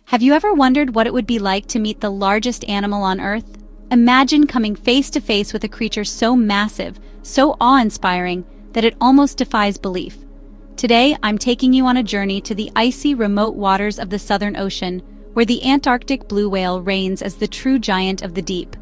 Have you ever wondered what it would be like to meet the largest animal on Earth? Imagine coming face to face with a creature so massive, so awe-inspiring, that it almost defies belief. Today, I'm taking you on a journey to the icy, remote waters of the Southern Ocean, where the Antarctic blue whale reigns as the true giant of the deep.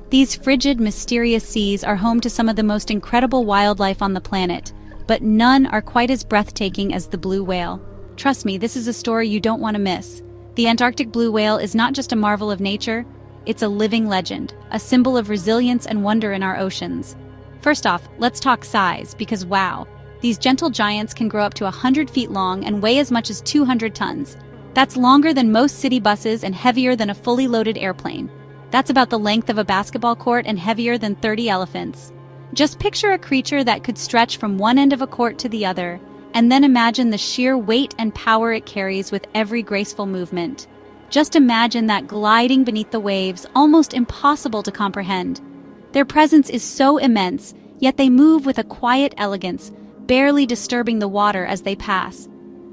These frigid, mysterious seas are home to some of the most incredible wildlife on the planet, but none are quite as breathtaking as the blue whale. Trust me, this is a story you don't want to miss. The Antarctic blue whale is not just a marvel of nature, it's a living legend, a symbol of resilience and wonder in our oceans. First off, let's talk size, because wow, these gentle giants can grow up to 100 feet long and weigh as much as 200 tons. That's longer than most city buses and heavier than a fully loaded airplane. That's about the length of a basketball court and heavier than 30 elephants. Just picture a creature that could stretch from one end of a court to the other, and then imagine the sheer weight and power it carries with every graceful movement. Just imagine that gliding beneath the waves, almost impossible to comprehend. Their presence is so immense, yet they move with a quiet elegance, barely disturbing the water as they pass.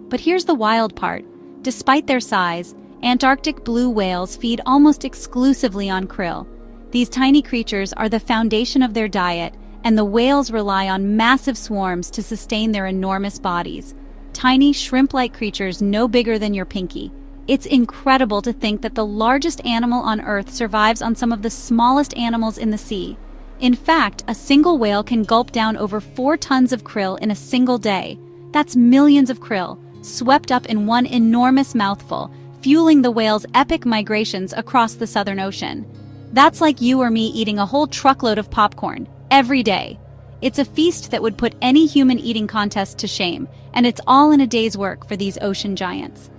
But here's the wild part. Despite their size, Antarctic blue whales feed almost exclusively on krill. These tiny creatures are the foundation of their diet, and the whales rely on massive swarms to sustain their enormous bodies. Tiny, shrimp-like creatures no bigger than your pinky. It's incredible to think that the largest animal on Earth survives on some of the smallest animals in the sea. In fact, a single whale can gulp down over 4 tons of krill in a single day. That's millions of krill, swept up in one enormous mouthful, fueling the whale's epic migrations across the Southern Ocean. That's like you or me eating a whole truckload of popcorn every day. It's a feast that would put any human eating contest to shame, and it's all in a day's work for these ocean giants.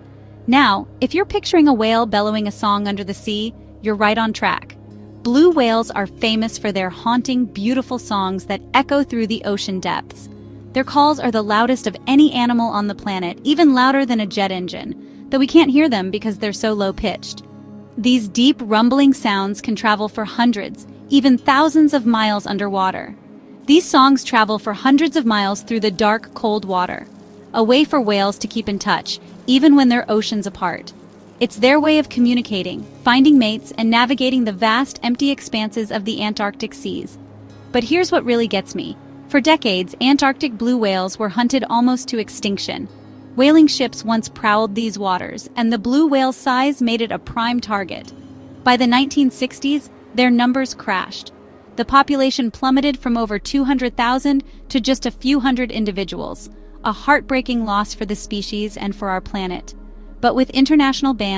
Now, if you're picturing a whale bellowing a song under the sea, you're right on track. Blue whales are famous for their haunting, beautiful songs that echo through the ocean depths. Their calls are the loudest of any animal on the planet, even louder than a jet engine, though we can't hear them because they're so low-pitched. These deep, rumbling sounds can travel for hundreds, even thousands of miles underwater. These songs travel for hundreds of miles through the dark, cold water, a way for whales to keep in touch, even when they're oceans apart. It's their way of communicating, finding mates, and navigating the vast, empty expanses of the Antarctic seas. But here's what really gets me. For decades, Antarctic blue whales were hunted almost to extinction. Whaling ships once prowled these waters, and the blue whale's size made it a prime target. By the 1960s, their numbers crashed. The population plummeted from over 200,000 to just a few hundred individuals, a heartbreaking loss for the species and for our planet. But with international bans,